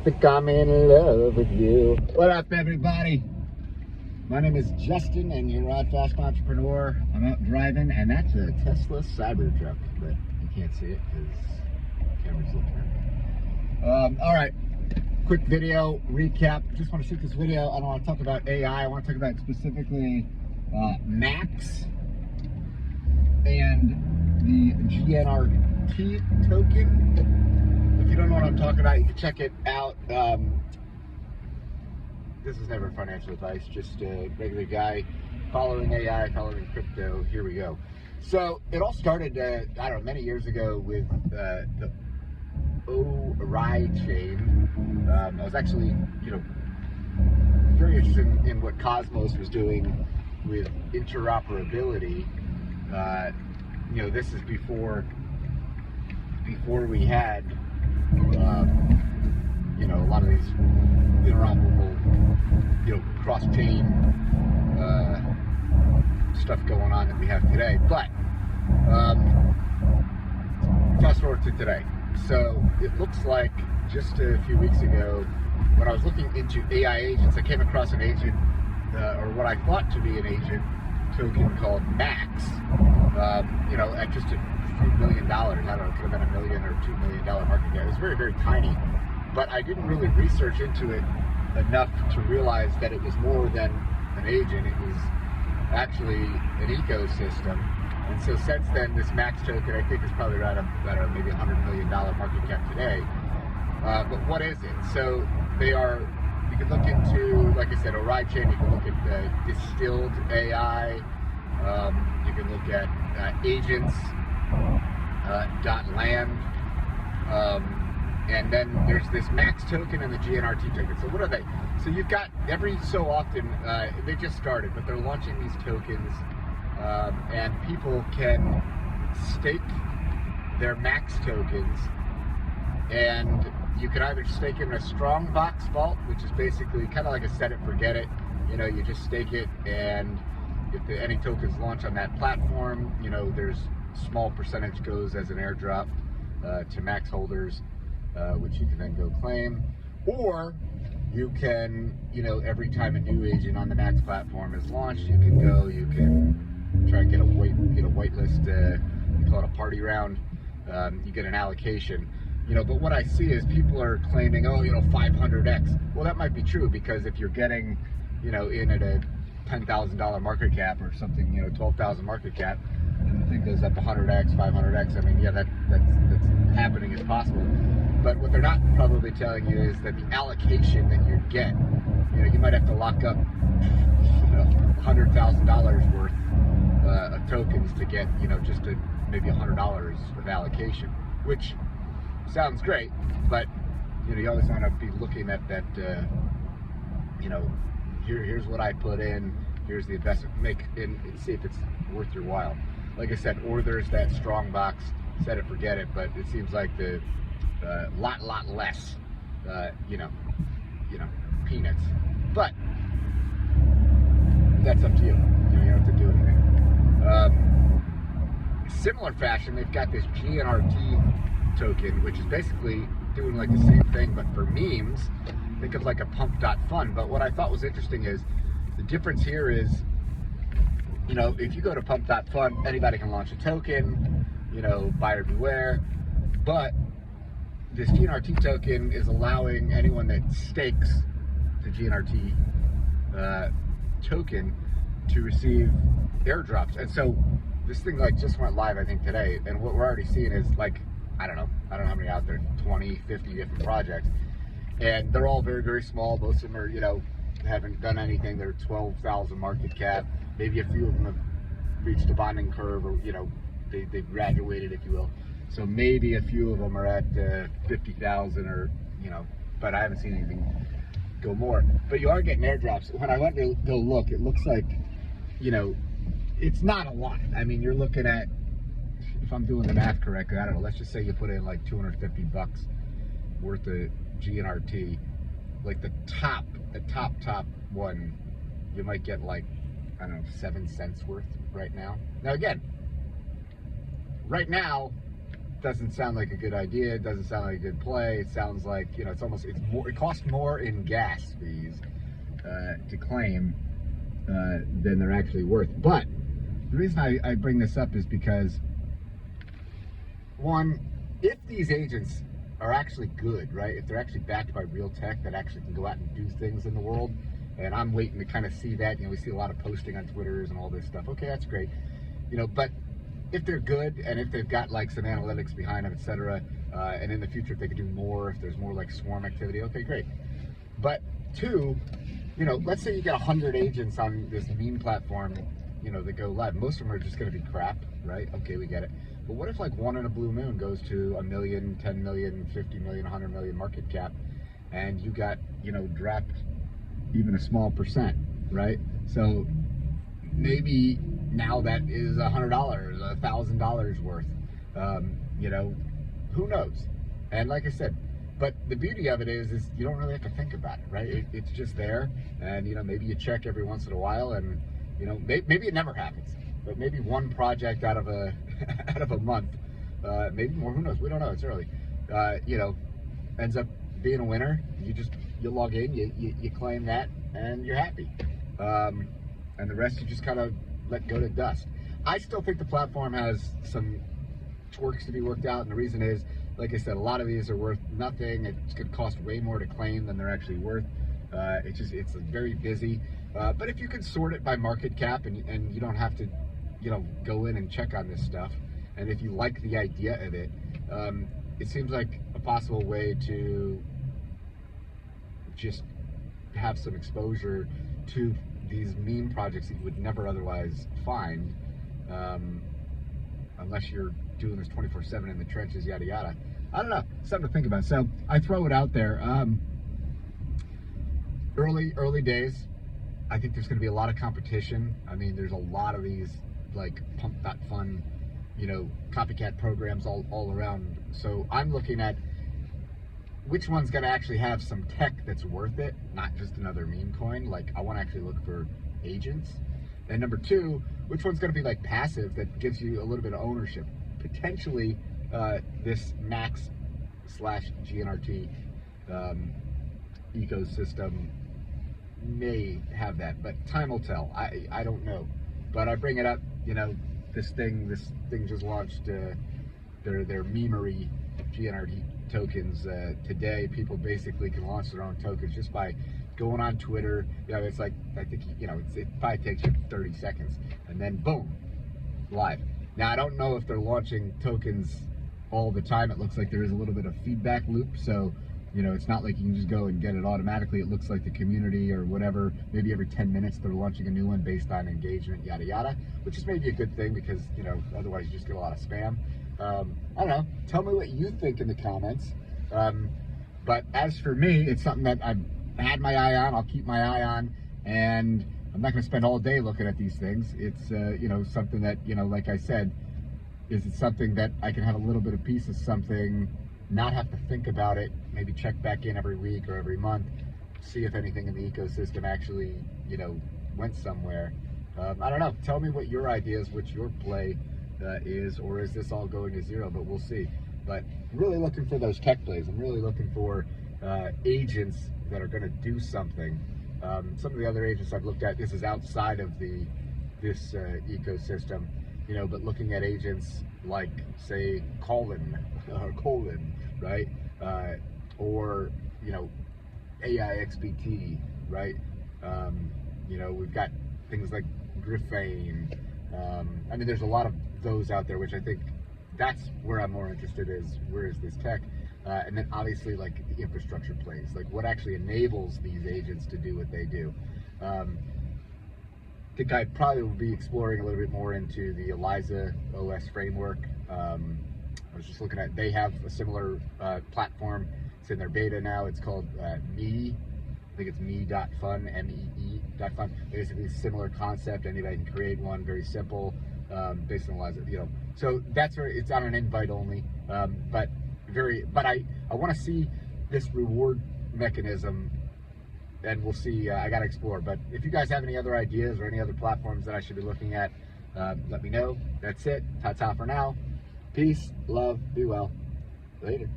think I'm in love with you. What up, everybody? My name is Justin, and you're on Fast Entrepreneur. I'm out driving, and that's a Tesla Cybertruck, but you can't see it because the camera's looking at me. All right, quick video recap. Just want to shoot this video. I don't want to talk about AI. I want to talk about specifically MAXX and the GRNT token. If you don't know what I'm talking about, you can check it out. This is never financial advice, just a regular guy following AI, following crypto. Here we go. So it all started, I don't know, many years ago with the ORI chain. I was actually, very interested in what Cosmos was doing with interoperability. This is before we had, a lot of these interoperable, cross-chain stuff going on that we have today. But fast forward to today. So it looks like just a few weeks ago, when I was looking into AI agents, I came across an agent, or what I thought to be an agent token called MAXX. At just a few $1 million. I don't know, it could have been $1 million or $2 million market cap. It was very, very tiny. But I didn't really research into it enough to realize that it was more than an agent. It was actually an ecosystem. And so since then, this MAXX token, I think, is probably around maybe $100 million market cap today. But what is it? So they are, you can look into, like I said, ORI chain. You can look at distilled AI. You can look at AGENT.LAND. And then there's this MAXX token and the GRNT token. So what are they? So you've got every so often, they just started, but they're launching these tokens, and people can stake their MAXX tokens, and you can either stake them in a strong box vault, which is basically kind of like a set it, forget it. You just stake it, and if any tokens launch on that platform, there's small percentage goes as an airdrop to MAXX holders. Which you can then go claim, or you can, every time a new agent on the MAXX platform is launched, you can try and get a whitelist, we call it a party round. You get an allocation, but what I see is people are claiming, 500x. Well, that might be true, because if you're getting, in at a $10,000 market cap or something, 12,000 market cap, and the thing goes up 100x, 500x, I mean, yeah, that's happening, is possible. But what they're not probably telling you is that the allocation that you get, you might have to lock up, $100,000 worth of tokens to get, just maybe $100 of allocation, which sounds great, but you always want to be looking at that. Here's what I put in, here's the investment, and see if it's worth your while. Like I said, or there's that strong box, set it, forget it. But it seems like the lot less, peanuts. But that's up to you. You don't have to do anything. Similar fashion, they've got this GRNT token, which is basically doing like the same thing, but for memes. Think of like a pump.fund. But what I thought was interesting is the difference here is, if you go to pump.fund, anybody can launch a token, buyer beware. But this GRNT token is allowing anyone that stakes the GRNT token to receive airdrops. And so this thing just went live, I think, today. And what we're already seeing is I don't know how many out there, 20, 50 different projects. And they're all very, very small. Most of them are, haven't done anything. They're 12,000 market cap. Maybe a few of them have reached a bonding curve, or, they've graduated, if you will. So maybe a few of them are at 50,000, or, but I haven't seen anything go more. But you are getting airdrops. When I went to go look, it looks like, it's not a lot. I mean, you're looking at, if I'm doing the math correctly, I don't know, let's just say you put in like $250 worth of GRNT, like the top one, you might get like, I don't know, 7 cents worth right now. Now again, right now, doesn't sound like a good idea. It doesn't sound like a good play. It sounds like, you know, it costs more in gas fees to claim than they're actually worth. But the reason I bring this up is because, one, if these agents are actually good, right? If they're actually backed by real tech that actually can go out and do things in the world, and I'm waiting to kind of see that. You know, we see a lot of posting on Twitters and all this stuff. Okay, that's great. You know, but if they're good and if they've got like some analytics behind them, etc., and in the future if they could do more, if there's more like swarm activity, okay, great. But two, you know, let's say you got 100 agents on this meme platform, you know, that go live. Most of them are just going to be crap, right? Okay, we get it. But what if like one in a blue moon goes to 1 million, 10 million, 50 million, 100 million market cap, and you got, you know, dropped even a small percent, right? So maybe now that is $100, $1,000 worth. You know, who knows? And like I said, but the beauty of it is you don't really have to think about it, right? It's just there, and you know, maybe you check every once in a while, and you know, maybe it never happens, but maybe one project out of a out of a month, maybe more. Who knows? We don't know. It's early. You know, ends up being a winner. You log in, you claim that, and you're happy. And the rest you just kind of let go to dust. I still think the platform has some twerks to be worked out, and the reason is, like I said, a lot of these are worth nothing. It's going to cost way more to claim than they're actually worth. It's very busy. But if you could sort it by market cap, and you don't have to, you know, go in and check on this stuff, and if you like the idea of it, it seems like a possible way to just have some exposure to these meme projects that you would never otherwise find, unless you're doing this 24/7 in the trenches, yada yada. I don't know, something to think about. So I throw it out there. Early days. I think there's going to be a lot of competition. I mean, there's a lot of these like pump.fun, you know, copycat programs all around. So I'm looking at which one's going to actually have some tech that's worth it, not just another meme coin. Like, I want to actually look for agents. And number two, which one's going to be like passive that gives you a little bit of ownership? Potentially this MAXX/GNRT ecosystem may have that, but time will tell. I don't know. But I bring it up, you know, this thing just launched their memery GNRT tokens today. People basically can launch their own tokens just by going on Twitter. You know, it's like, I think, you know, it probably takes you 30 seconds, and then boom, live. Now, I don't know if they're launching tokens all the time. It looks like there is a little bit of feedback loop, so you know, it's not like you can just go and get it automatically. It looks like the community or whatever, maybe every 10 minutes they're launching a new one based on engagement, yada yada, which is maybe a good thing because, you know, otherwise you just get a lot of spam. I don't know. Tell me what you think in the comments. But as for me, it's something that I've had my eye on. I'll keep my eye on, and I'm not going to spend all day looking at these things. It's, you know, something that, you know, like I said, is it something that I can have a little bit of piece of something, not have to think about it, maybe check back in every week or every month, see if anything in the ecosystem actually, you know, went somewhere. I don't know. Tell me what your ideas, what your play is, or is this all going to zero? But we'll see. But I'm really looking for those tech plays. I'm really looking for agents that are going to do something. Some of the other agents I've looked at, this is outside of this ecosystem, you know, but looking at agents like, say, Colin, right? Or, you know, AIXBT, right? You know, we've got things like Griffane. I mean, there's a lot of those out there, which I think that's where I'm more interested is, where is this tech? And then obviously like the infrastructure plays, like what actually enables these agents to do what they do. I think I probably will be exploring a little bit more into the Eliza OS framework. I was just looking at, they have a similar platform. It's in their beta now. It's called Me. I think it's me.fun, MEE.fun. Basically, similar concept. Anybody can create one, very simple, based on Eliza. You know, so that's where it's on an invite only. But I want to see this reward mechanism, and we'll see. I got to explore. But if you guys have any other ideas or any other platforms that I should be looking at, let me know. That's it. Ta-ta for now. Peace, love, be well. Later.